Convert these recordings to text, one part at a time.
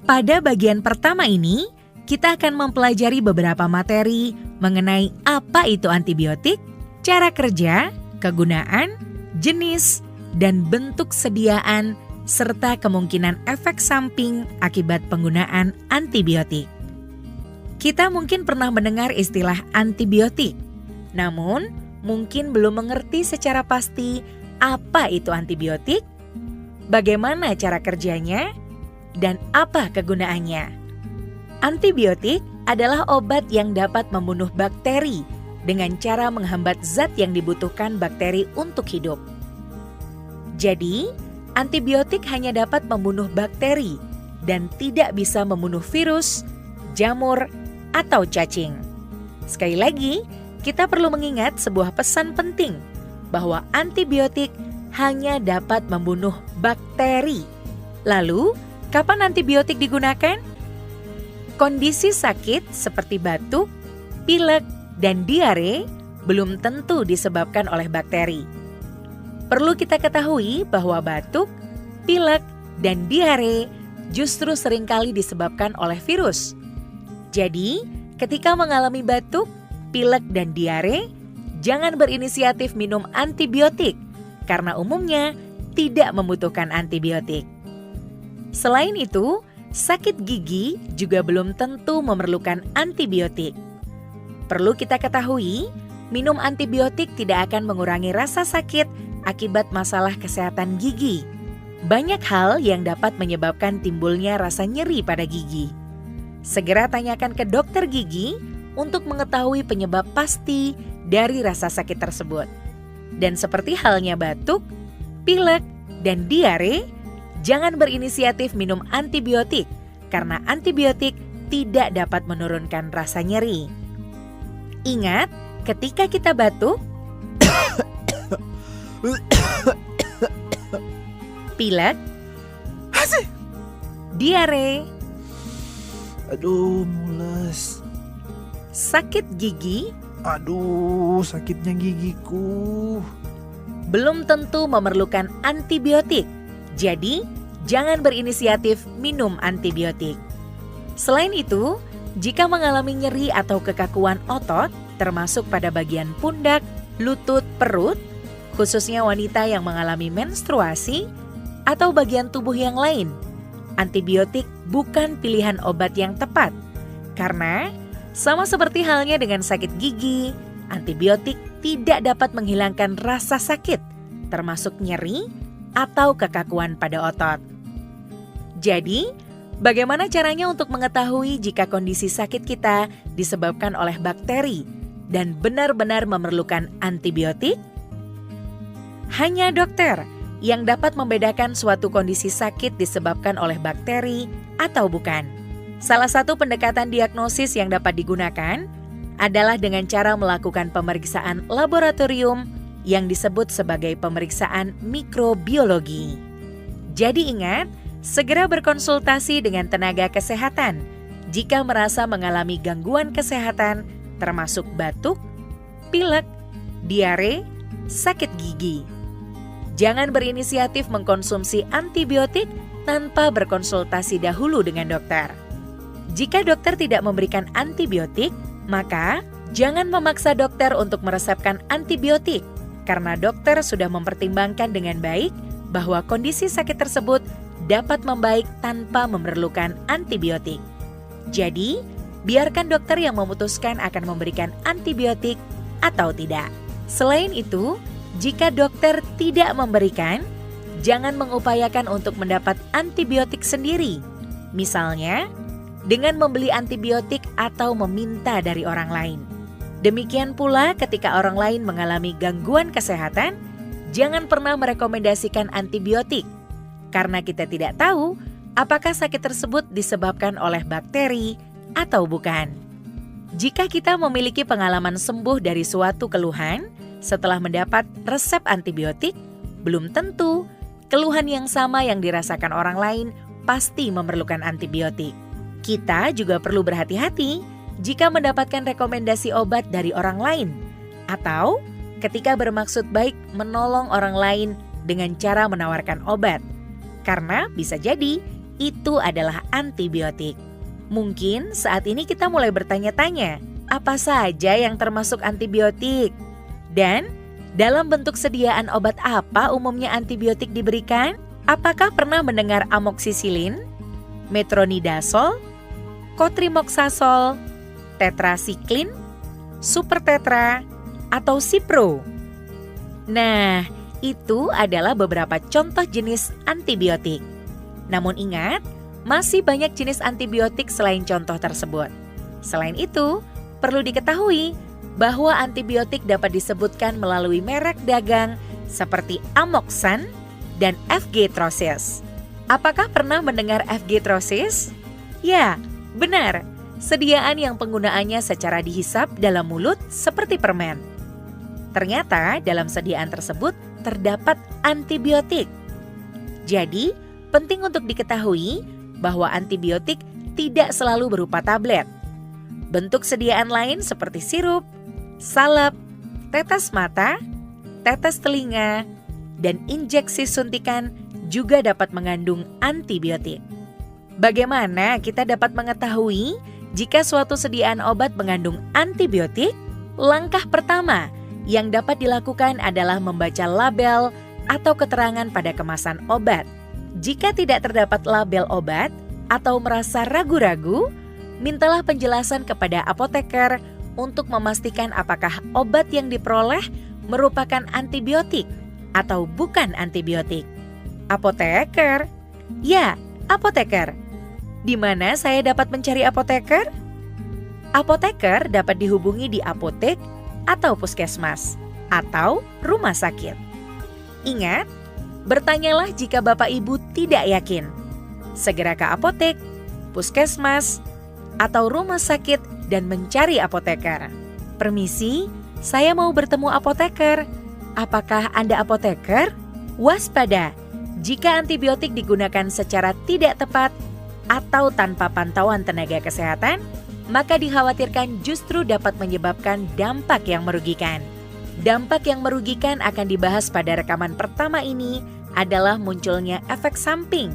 Pada bagian pertama ini, kita akan mempelajari beberapa materi mengenai apa itu antibiotik, cara kerja, kegunaan, jenis, dan bentuk sediaan, serta kemungkinan efek samping akibat penggunaan antibiotik. Kita mungkin pernah mendengar istilah antibiotik, namun mungkin belum mengerti secara pasti apa itu antibiotik, bagaimana cara kerjanya, dan apa kegunaannya. Antibiotik adalah obat yang dapat membunuh bakteri dengan cara menghambat zat yang dibutuhkan bakteri untuk hidup. Jadi, antibiotik hanya dapat membunuh bakteri dan tidak bisa membunuh virus, jamur, atau cacing. Sekali lagi, kita perlu mengingat sebuah pesan penting bahwa antibiotik hanya dapat membunuh bakteri. Lalu, kapan antibiotik digunakan? Kondisi sakit seperti batuk, pilek, dan diare belum tentu disebabkan oleh bakteri. Perlu kita ketahui bahwa batuk, pilek, dan diare justru seringkali disebabkan oleh virus. Jadi, ketika mengalami batuk, pilek, dan diare, jangan berinisiatif minum antibiotik karena umumnya tidak membutuhkan antibiotik. Selain itu, sakit gigi juga belum tentu memerlukan antibiotik. Perlu kita ketahui, minum antibiotik tidak akan mengurangi rasa sakit akibat masalah kesehatan gigi. Banyak hal yang dapat menyebabkan timbulnya rasa nyeri pada gigi. Segera tanyakan ke dokter gigi untuk mengetahui penyebab pasti dari rasa sakit tersebut. Dan seperti halnya batuk, pilek, dan diare, jangan berinisiatif minum antibiotik karena antibiotik tidak dapat menurunkan rasa nyeri. Ingat, ketika kita batuk, pilek, diare, aduh mules, sakit gigi, aduh sakitnya gigiku, belum tentu memerlukan antibiotik. Jadi, jangan berinisiatif minum antibiotik. Selain itu, jika mengalami nyeri atau kekakuan otot, termasuk pada bagian pundak, lutut, perut, khususnya wanita yang mengalami menstruasi, atau bagian tubuh yang lain, antibiotik bukan pilihan obat yang tepat. Karena, sama seperti halnya dengan sakit gigi, antibiotik tidak dapat menghilangkan rasa sakit, termasuk nyeri atau kekakuan pada otot. Jadi, bagaimana caranya untuk mengetahui jika kondisi sakit kita disebabkan oleh bakteri dan benar-benar memerlukan antibiotik? Hanya dokter yang dapat membedakan suatu kondisi sakit disebabkan oleh bakteri atau bukan. Salah satu pendekatan diagnosis yang dapat digunakan adalah dengan cara melakukan pemeriksaan laboratorium yang disebut sebagai pemeriksaan mikrobiologi. Jadi ingat, segera berkonsultasi dengan tenaga kesehatan jika merasa mengalami gangguan kesehatan termasuk batuk, pilek, diare, sakit gigi. Jangan berinisiatif mengkonsumsi antibiotik tanpa berkonsultasi dahulu dengan dokter. Jika dokter tidak memberikan antibiotik, maka jangan memaksa dokter untuk meresepkan antibiotik karena dokter sudah mempertimbangkan dengan baik bahwa kondisi sakit tersebut dapat membaik tanpa memerlukan antibiotik. Jadi, biarkan dokter yang memutuskan akan memberikan antibiotik atau tidak. Selain itu, jika dokter tidak memberikan, jangan mengupayakan untuk mendapat antibiotik sendiri. Misalnya, dengan membeli antibiotik atau meminta dari orang lain. Demikian pula ketika orang lain mengalami gangguan kesehatan, jangan pernah merekomendasikan antibiotik karena kita tidak tahu apakah sakit tersebut disebabkan oleh bakteri atau bukan. Jika kita memiliki pengalaman sembuh dari suatu keluhan setelah mendapat resep antibiotik, belum tentu keluhan yang sama yang dirasakan orang lain pasti memerlukan antibiotik. Kita juga perlu berhati-hati jika mendapatkan rekomendasi obat dari orang lain atau ketika bermaksud baik menolong orang lain dengan cara menawarkan obat. Karena bisa jadi itu adalah antibiotik. Mungkin saat ini kita mulai bertanya-tanya, apa saja yang termasuk antibiotik? Dan dalam bentuk sediaan obat apa umumnya antibiotik diberikan? Apakah pernah mendengar amoksisilin, metronidazol, kotrimoksasol, tetrasiklin, supertetra, atau cipro? Nah, itu adalah beberapa contoh jenis antibiotik. Namun ingat, masih banyak jenis antibiotik selain contoh tersebut. Selain itu, perlu diketahui bahwa antibiotik dapat disebutkan melalui merek dagang seperti Amoxan dan FG-Trosis. Apakah pernah mendengar FG-Trosis? Ya, benar. Sediaan yang penggunaannya secara dihisap dalam mulut seperti permen. Ternyata dalam sediaan tersebut terdapat antibiotik. Jadi, penting untuk diketahui bahwa antibiotik tidak selalu berupa tablet. Bentuk sediaan lain seperti sirup, salep, tetes mata, tetes telinga, dan injeksi suntikan juga dapat mengandung antibiotik. Bagaimana kita dapat mengetahui jika suatu sediaan obat mengandung antibiotik? Langkah pertama yang dapat dilakukan adalah membaca label atau keterangan pada kemasan obat. Jika tidak terdapat label obat atau merasa ragu-ragu, mintalah penjelasan kepada apoteker untuk memastikan apakah obat yang diperoleh merupakan antibiotik atau bukan antibiotik. Apoteker? Ya, apoteker. Di mana saya dapat mencari apoteker? Apoteker dapat dihubungi di apotek atau puskesmas atau rumah sakit. Ingat, bertanyalah jika Bapak Ibu tidak yakin. Segera ke apotek, puskesmas, atau rumah sakit dan mencari apoteker. Permisi, saya mau bertemu apoteker. Apakah Anda apoteker? Waspada, jika antibiotik digunakan secara tidak tepat atau tanpa pantauan tenaga kesehatan, maka dikhawatirkan justru dapat menyebabkan dampak yang merugikan. Dampak yang merugikan akan dibahas pada rekaman pertama ini adalah munculnya efek samping.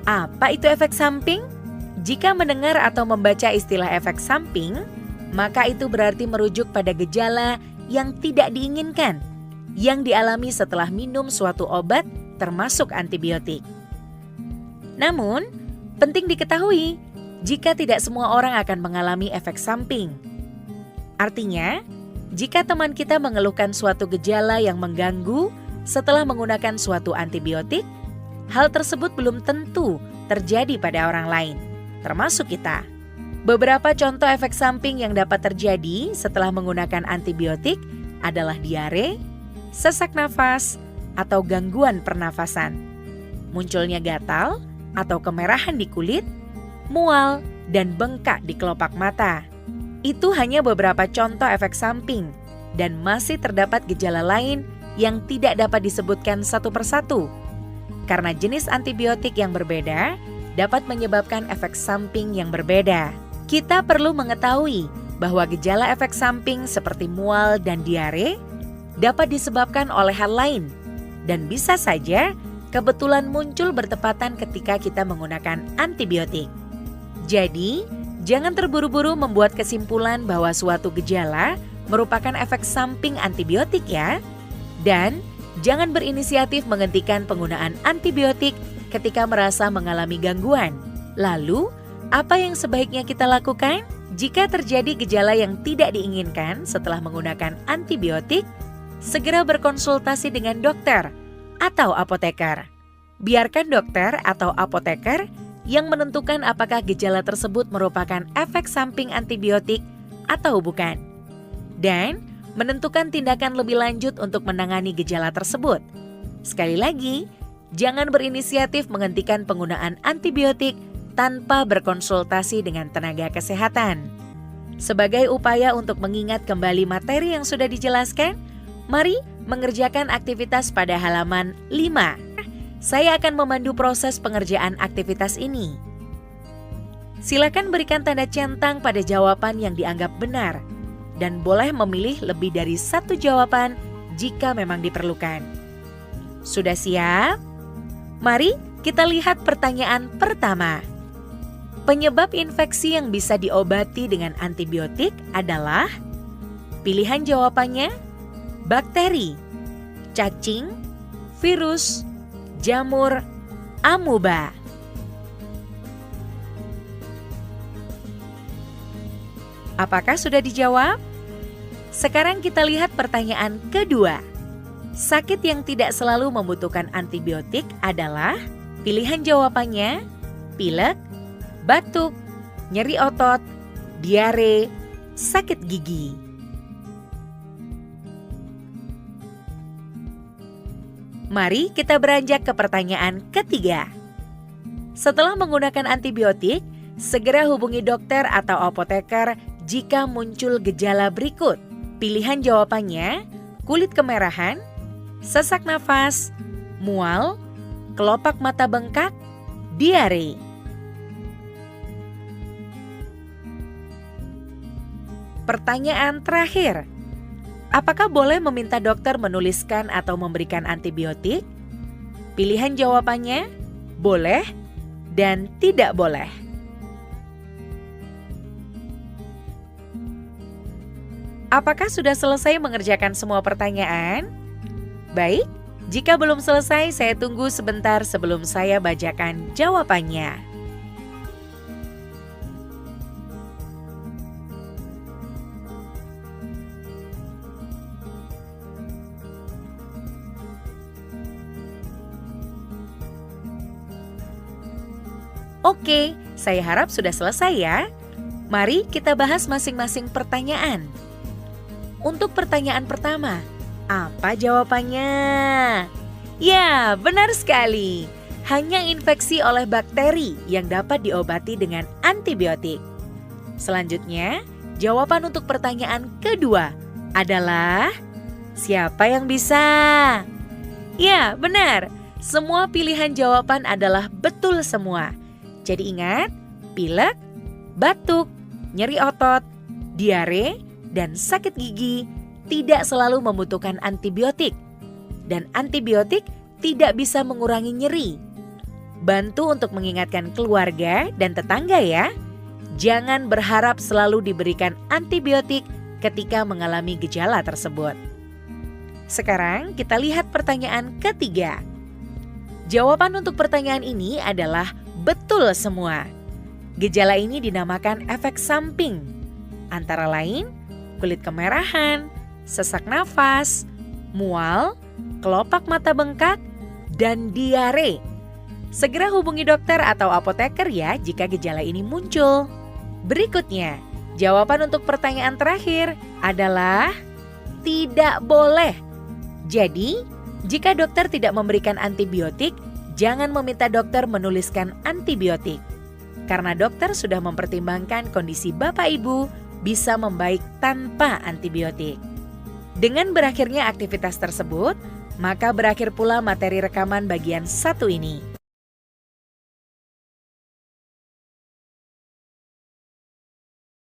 Apa itu efek samping? Jika mendengar atau membaca istilah efek samping, maka itu berarti merujuk pada gejala yang tidak diinginkan yang dialami setelah minum suatu obat termasuk antibiotik. Namun, penting diketahui jika tidak semua orang akan mengalami efek samping. Artinya, jika teman kita mengeluhkan suatu gejala yang mengganggu setelah menggunakan suatu antibiotik, hal tersebut belum tentu terjadi pada orang lain, termasuk kita. Beberapa contoh efek samping yang dapat terjadi setelah menggunakan antibiotik adalah diare, sesak nafas, atau gangguan pernafasan. Munculnya gatal atau kemerahan di kulit, mual, dan bengkak di kelopak mata. Itu hanya beberapa contoh efek samping, dan masih terdapat gejala lain yang tidak dapat disebutkan satu persatu. Karena jenis antibiotik yang berbeda dapat menyebabkan efek samping yang berbeda. Kita perlu mengetahui bahwa gejala efek samping seperti mual dan diare dapat disebabkan oleh hal lain, dan bisa saja kebetulan muncul bertepatan ketika kita menggunakan antibiotik. Jadi, jangan terburu-buru membuat kesimpulan bahwa suatu gejala merupakan efek samping antibiotik ya. Dan jangan berinisiatif menghentikan penggunaan antibiotik ketika merasa mengalami gangguan. Lalu, apa yang sebaiknya kita lakukan? Jika terjadi gejala yang tidak diinginkan setelah menggunakan antibiotik, segera berkonsultasi dengan dokter atau apoteker. Biarkan dokter atau apoteker yang menentukan apakah gejala tersebut merupakan efek samping antibiotik atau bukan, dan menentukan tindakan lebih lanjut untuk menangani gejala tersebut. Sekali lagi, jangan berinisiatif menghentikan penggunaan antibiotik tanpa berkonsultasi dengan tenaga kesehatan. Sebagai upaya untuk mengingat kembali materi yang sudah dijelaskan, mari mengerjakan aktivitas pada halaman 5. Saya akan memandu proses pengerjaan aktivitas ini. Silakan berikan tanda centang pada jawaban yang dianggap benar, dan boleh memilih lebih dari satu jawaban jika memang diperlukan. Sudah siap? Mari kita lihat pertanyaan pertama. Penyebab infeksi yang bisa diobati dengan antibiotik adalah? Pilihan jawabannya, bakteri, cacing, virus, jamur, amuba. Apakah sudah dijawab? Sekarang kita lihat pertanyaan kedua. Sakit yang tidak selalu membutuhkan antibiotik adalah? Pilihan jawabannya, pilek, batuk, nyeri otot, diare, sakit gigi. Mari kita beranjak ke pertanyaan ketiga. Setelah menggunakan antibiotik, segera hubungi dokter atau apoteker jika muncul gejala berikut. Pilihan jawabannya, kulit kemerahan, sesak nafas, mual, kelopak mata bengkak, diare. Pertanyaan terakhir, apakah boleh meminta dokter menuliskan atau memberikan antibiotik? Pilihan jawabannya, boleh dan tidak boleh. Apakah sudah selesai mengerjakan semua pertanyaan? Baik, jika belum selesai, saya tunggu sebentar sebelum saya bacakan jawabannya. Oke, saya harap sudah selesai ya. Mari kita bahas masing-masing pertanyaan. Untuk pertanyaan pertama, apa jawabannya? Ya, benar sekali. Hanya infeksi oleh bakteri yang dapat diobati dengan antibiotik. Selanjutnya, jawaban untuk pertanyaan kedua adalah siapa yang bisa? Ya, benar. Semua pilihan jawaban adalah betul semua. Jadi ingat, pilek, batuk, nyeri otot, diare, dan sakit gigi tidak selalu membutuhkan antibiotik. Dan antibiotik tidak bisa mengurangi nyeri. Bantu untuk mengingatkan keluarga dan tetangga ya. Jangan berharap selalu diberikan antibiotik ketika mengalami gejala tersebut. Sekarang kita lihat pertanyaan ketiga. Jawaban untuk pertanyaan ini adalah betul semua. Gejala ini dinamakan efek samping. Antara lain, kulit kemerahan, sesak nafas, mual, kelopak mata bengkak, dan diare. Segera hubungi dokter atau apoteker ya jika gejala ini muncul. Berikutnya, jawaban untuk pertanyaan terakhir adalah tidak boleh. Jadi, jika dokter tidak memberikan antibiotik, jangan meminta dokter menuliskan antibiotik. Karena dokter sudah mempertimbangkan kondisi Bapak Ibu bisa membaik tanpa antibiotik. Dengan berakhirnya aktivitas tersebut, maka berakhir pula materi rekaman bagian 1 ini.